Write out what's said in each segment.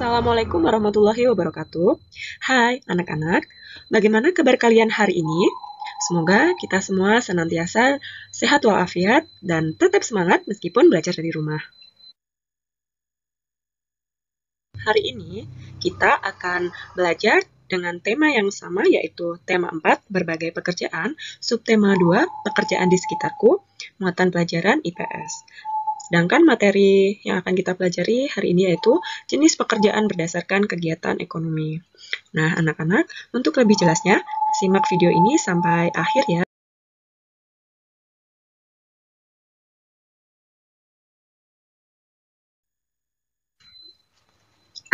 Assalamualaikum warahmatullahi wabarakatuh. Hai anak-anak, bagaimana kabar kalian hari ini? Semoga kita semua senantiasa sehat walafiat dan tetap semangat meskipun belajar dari rumah. Hari ini kita akan belajar dengan tema yang sama, yaitu tema 4, berbagai pekerjaan, subtema 2, pekerjaan di sekitarku, muatan pelajaran IPS. Sedangkan materi yang akan kita pelajari hari ini yaitu jenis pekerjaan berdasarkan kegiatan ekonomi. Nah, anak-anak, untuk lebih jelasnya, simak video ini sampai akhir ya.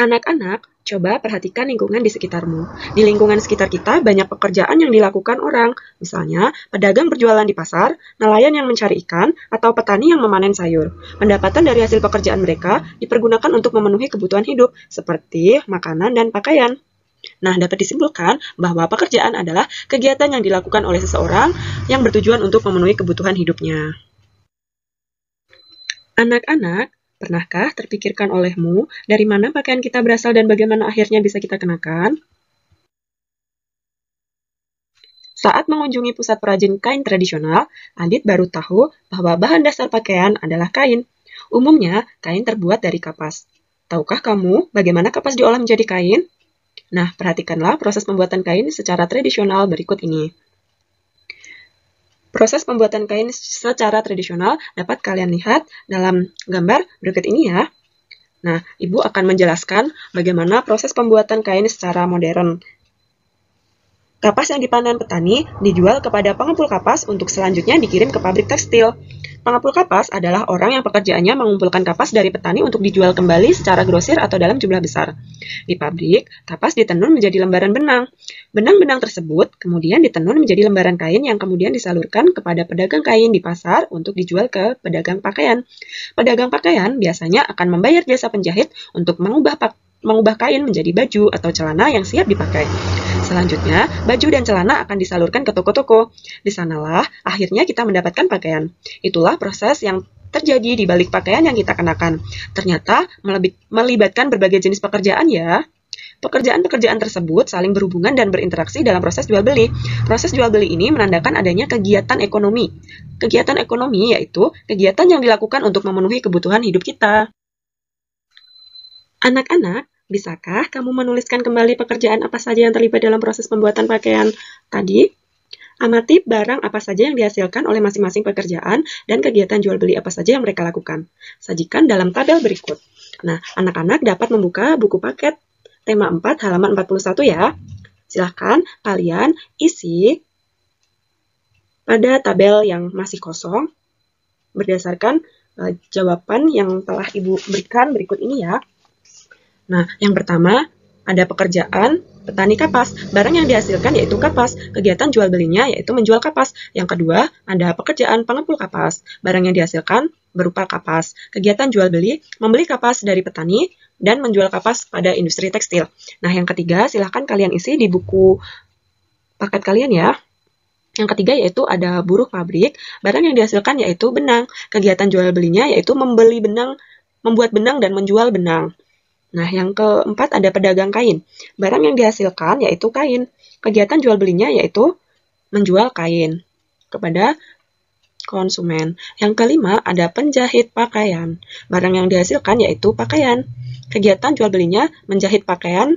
Anak-anak, coba perhatikan lingkungan di sekitarmu. Di lingkungan sekitar kita banyak pekerjaan yang dilakukan orang. Misalnya, pedagang berjualan di pasar, nelayan yang mencari ikan, atau petani yang memanen sayur. Pendapatan dari hasil pekerjaan mereka dipergunakan untuk memenuhi kebutuhan hidup, seperti makanan dan pakaian. Nah, dapat disimpulkan bahwa pekerjaan adalah kegiatan yang dilakukan oleh seseorang yang bertujuan untuk memenuhi kebutuhan hidupnya. Anak-anak, pernahkah terpikirkan olehmu dari mana pakaian kita berasal dan bagaimana akhirnya bisa kita kenakan? Saat mengunjungi pusat perajin kain tradisional, Adit baru tahu bahwa bahan dasar pakaian adalah kain. Umumnya, kain terbuat dari kapas. Tahukah kamu bagaimana kapas diolah menjadi kain? Nah, perhatikanlah proses pembuatan kain secara tradisional berikut ini. Proses pembuatan kain secara tradisional dapat kalian lihat dalam gambar berikut ini ya. Nah, Ibu akan menjelaskan bagaimana proses pembuatan kain secara modern. Kapas yang dipanen petani dijual kepada pengepul kapas untuk selanjutnya dikirim ke pabrik tekstil. Pengepul kapas adalah orang yang pekerjaannya mengumpulkan kapas dari petani untuk dijual kembali secara grosir atau dalam jumlah besar. Di pabrik, kapas ditenun menjadi lembaran benang. Benang-benang tersebut kemudian ditenun menjadi lembaran kain yang kemudian disalurkan kepada pedagang kain di pasar untuk dijual ke pedagang pakaian. Pedagang pakaian biasanya akan membayar jasa penjahit untuk mengubah kain menjadi baju atau celana yang siap dipakai. Selanjutnya, baju dan celana akan disalurkan ke toko-toko. Di sanalah akhirnya kita mendapatkan pakaian. Itulah proses yang terjadi di balik pakaian yang kita kenakan. Ternyata melibatkan berbagai jenis pekerjaan ya. Pekerjaan-pekerjaan tersebut saling berhubungan dan berinteraksi dalam proses jual beli. Proses jual beli ini menandakan adanya kegiatan ekonomi. Kegiatan ekonomi yaitu kegiatan yang dilakukan untuk memenuhi kebutuhan hidup kita. Anak-anak, bisakah kamu menuliskan kembali pekerjaan apa saja yang terlibat dalam proses pembuatan pakaian tadi? Amati barang apa saja yang dihasilkan oleh masing-masing pekerjaan dan kegiatan jual beli apa saja yang mereka lakukan. Sajikan dalam tabel berikut. Nah, anak-anak dapat membuka buku paket tema 4 halaman 41 ya. Silahkan kalian isi pada tabel yang masih kosong berdasarkan jawaban yang telah Ibu berikan berikut ini ya. Nah, yang pertama, ada pekerjaan petani kapas. Barang yang dihasilkan yaitu kapas. Kegiatan jual belinya yaitu menjual kapas. Yang kedua, ada pekerjaan pengepul kapas. Barang yang dihasilkan berupa kapas. Kegiatan jual beli, membeli kapas dari petani dan menjual kapas pada industri tekstil. Nah, yang ketiga, silahkan kalian isi di buku paket kalian ya. Yang ketiga yaitu ada buruh pabrik. Barang yang dihasilkan yaitu benang. Kegiatan jual belinya yaitu membeli benang, membuat benang dan menjual benang. Nah, yang keempat ada pedagang kain. Barang yang dihasilkan yaitu kain. Kegiatan jual belinya yaitu menjual kain kepada konsumen. Yang kelima ada penjahit pakaian. Barang yang dihasilkan yaitu pakaian. Kegiatan jual belinya menjahit pakaian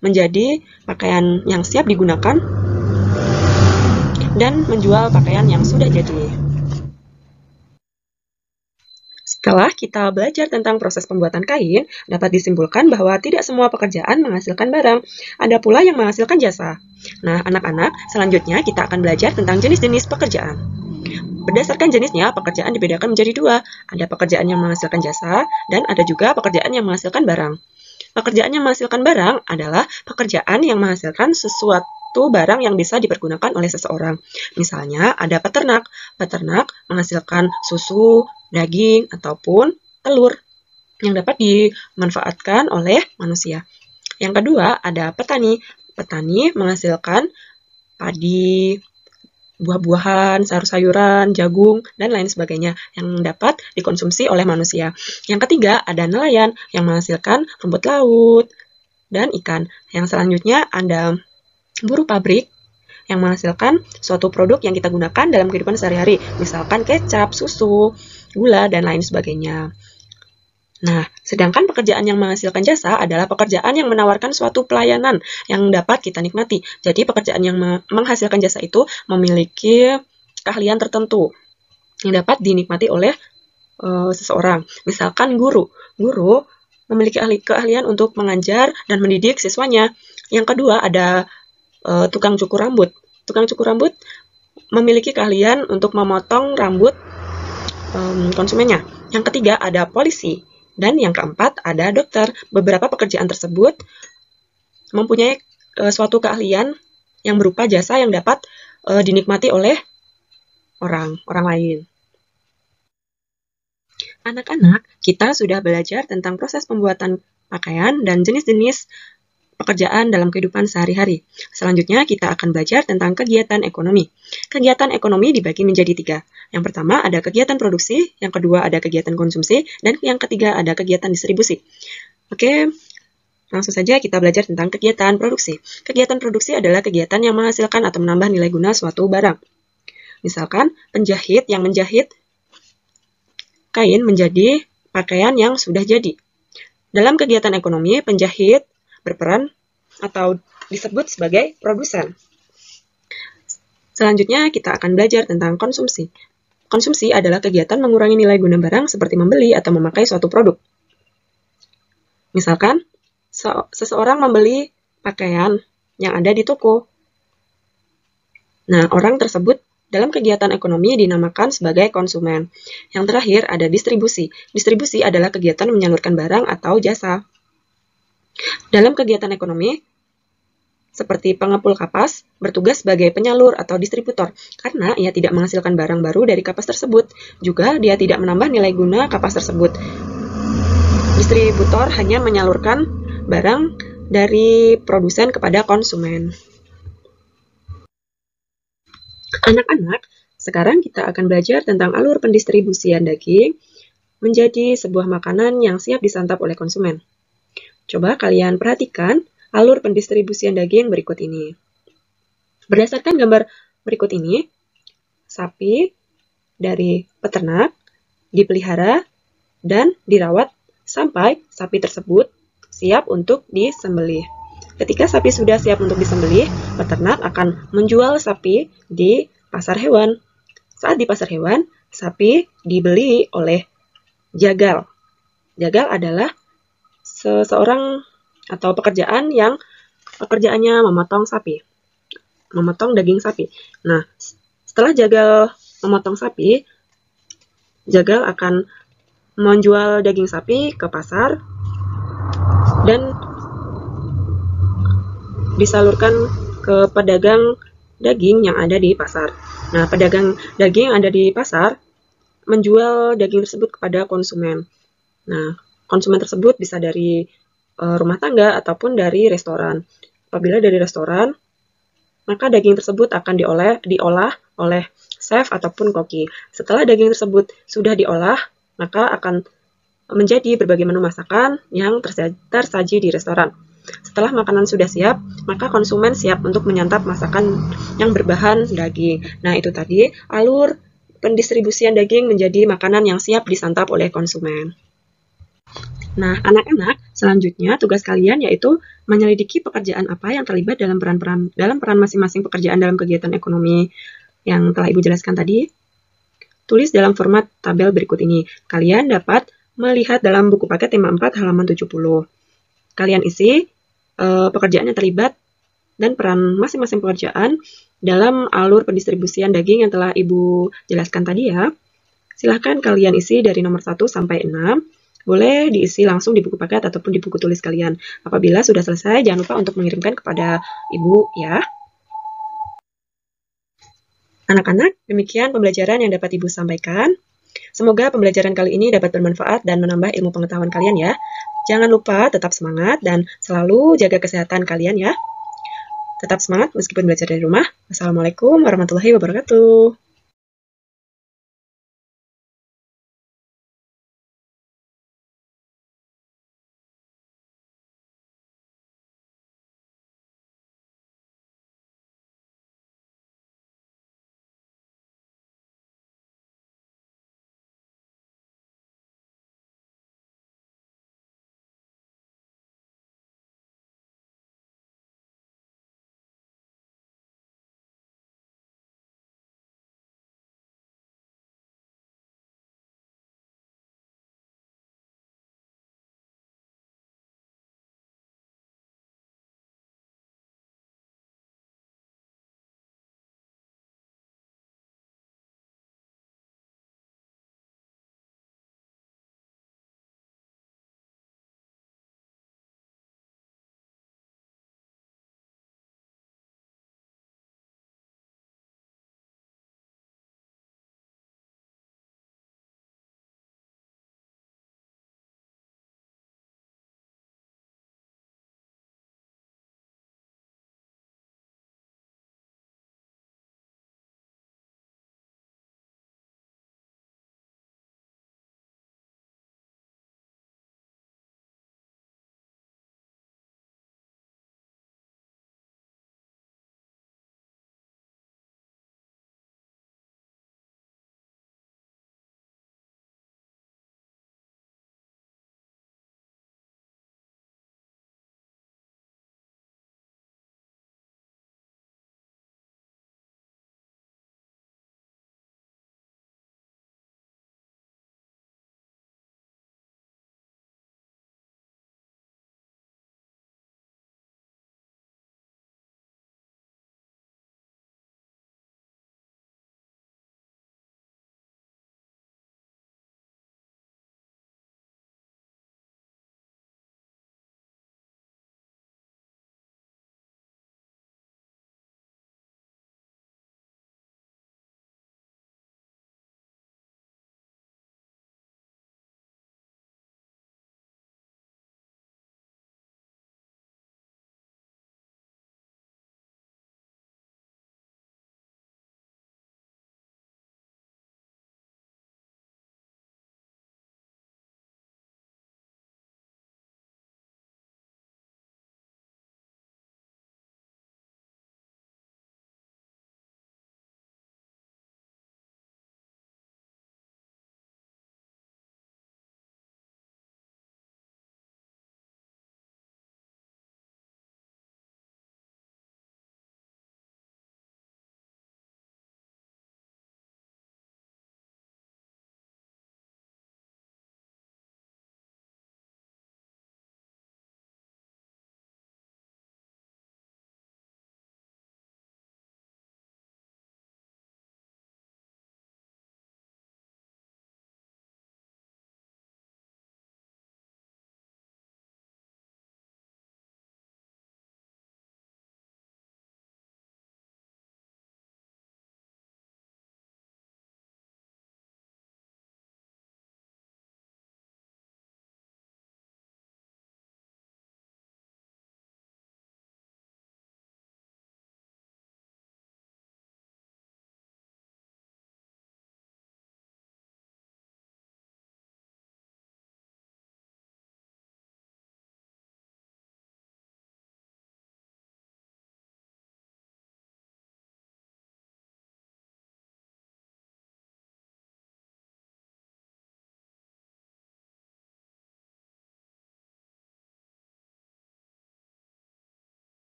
menjadi pakaian yang siap digunakan dan menjual pakaian yang sudah jadi. Setelah kita belajar tentang proses pembuatan kain, dapat disimpulkan bahwa tidak semua pekerjaan menghasilkan barang. Ada pula yang menghasilkan jasa. Nah, anak-anak, selanjutnya kita akan belajar tentang jenis-jenis pekerjaan. Berdasarkan jenisnya, pekerjaan dibedakan menjadi dua. Ada pekerjaan yang menghasilkan jasa, dan ada juga pekerjaan yang menghasilkan barang. Pekerjaan yang menghasilkan barang adalah pekerjaan yang menghasilkan sesuatu barang yang bisa dipergunakan oleh seseorang. Misalnya, ada peternak. Peternak menghasilkan susu, daging, ataupun telur yang dapat dimanfaatkan oleh manusia. Yang kedua, ada petani. Petani menghasilkan padi, buah-buahan, sayur-sayuran, jagung, dan lain sebagainya yang dapat dikonsumsi oleh manusia. Yang ketiga, ada nelayan yang menghasilkan rumput laut dan ikan. Yang selanjutnya ada buruh pabrik yang menghasilkan suatu produk yang kita gunakan dalam kehidupan sehari-hari, misalkan kecap, susu, gula, dan lain sebagainya. Nah, sedangkan pekerjaan yang menghasilkan jasa adalah pekerjaan yang menawarkan suatu pelayanan yang dapat kita nikmati. Jadi, pekerjaan yang menghasilkan jasa itu memiliki keahlian tertentu yang dapat dinikmati oleh seseorang. Misalkan guru. Guru memiliki keahlian untuk mengajar dan mendidik siswanya. Yang kedua, ada tukang cukur rambut. Tukang cukur rambut memiliki keahlian untuk memotong rambut konsumennya. Yang ketiga, ada polisi. Dan yang keempat, ada dokter. Beberapa pekerjaan tersebut mempunyai suatu keahlian yang berupa jasa yang dapat dinikmati oleh orang lain. Anak-anak, kita sudah belajar tentang proses pembuatan pakaian dan jenis-jenis pekerjaan dalam kehidupan sehari-hari. Selanjutnya, kita akan belajar tentang kegiatan ekonomi. Kegiatan ekonomi dibagi menjadi 3. Yang pertama ada kegiatan produksi, yang kedua ada kegiatan konsumsi, dan yang ketiga ada kegiatan distribusi. Oke, langsung saja kita belajar tentang kegiatan produksi. Kegiatan produksi adalah kegiatan yang menghasilkan atau menambah nilai guna suatu barang. Misalkan, penjahit yang menjahit kain menjadi pakaian yang sudah jadi. Dalam kegiatan ekonomi, penjahit berperan atau disebut sebagai produsen. Selanjutnya kita akan belajar tentang konsumsi. Konsumsi adalah kegiatan mengurangi nilai guna barang seperti membeli atau memakai suatu produk. Misalkan, seseorang membeli pakaian yang ada di toko. Nah, orang tersebut dalam kegiatan ekonomi dinamakan sebagai konsumen. Yang terakhir ada distribusi. Distribusi adalah kegiatan menyalurkan barang atau jasa. Dalam kegiatan ekonomi, seperti pengepul kapas, bertugas sebagai penyalur atau distributor, karena ia tidak menghasilkan barang baru dari kapas tersebut. Juga dia tidak menambah nilai guna kapas tersebut. Distributor hanya menyalurkan barang dari produsen kepada konsumen. Anak-anak, sekarang kita akan belajar tentang alur pendistribusian daging menjadi sebuah makanan yang siap disantap oleh konsumen. Coba kalian perhatikan alur pendistribusian daging berikut ini. Berdasarkan gambar berikut ini, sapi dari peternak dipelihara dan dirawat sampai sapi tersebut siap untuk disembelih. Ketika sapi sudah siap untuk disembelih, peternak akan menjual sapi di pasar hewan. Saat di pasar hewan, sapi dibeli oleh jagal. Jagal adalah seseorang atau pekerjaan yang pekerjaannya memotong sapi, memotong daging sapi. Nah, setelah jagal memotong sapi, jagal akan menjual daging sapi ke pasar dan disalurkan ke pedagang daging yang ada di pasar. Nah, pedagang daging yang ada di pasar menjual daging tersebut kepada konsumen. Nah, konsumen tersebut bisa dari rumah tangga ataupun dari restoran. Apabila dari restoran, maka daging tersebut akan diolah oleh chef ataupun koki. Setelah daging tersebut sudah diolah, maka akan menjadi berbagai menu masakan yang tersaji di restoran. Setelah makanan sudah siap, maka konsumen siap untuk menyantap masakan yang berbahan daging. Nah, itu tadi alur pendistribusian daging menjadi makanan yang siap disantap oleh konsumen. Nah, anak-anak, selanjutnya tugas kalian yaitu menyelidiki pekerjaan apa yang terlibat dalam peran masing-masing pekerjaan dalam kegiatan ekonomi yang telah Ibu jelaskan tadi. Tulis dalam format tabel berikut ini. Kalian dapat melihat dalam buku paket tema 4 halaman 70. Kalian isi pekerjaan yang terlibat dan peran masing-masing pekerjaan dalam alur pendistribusian daging yang telah Ibu jelaskan tadi ya. Silahkan kalian isi dari nomor 1 sampai 6. Boleh diisi langsung di buku paket ataupun di buku tulis kalian. Apabila sudah selesai, jangan lupa untuk mengirimkan kepada Ibu ya. Anak-anak, demikian pembelajaran yang dapat Ibu sampaikan. Semoga pembelajaran kali ini dapat bermanfaat dan menambah ilmu pengetahuan kalian ya. Jangan lupa tetap semangat dan selalu jaga kesehatan kalian ya. Tetap semangat meskipun belajar dari rumah. Wassalamualaikum warahmatullahi wabarakatuh.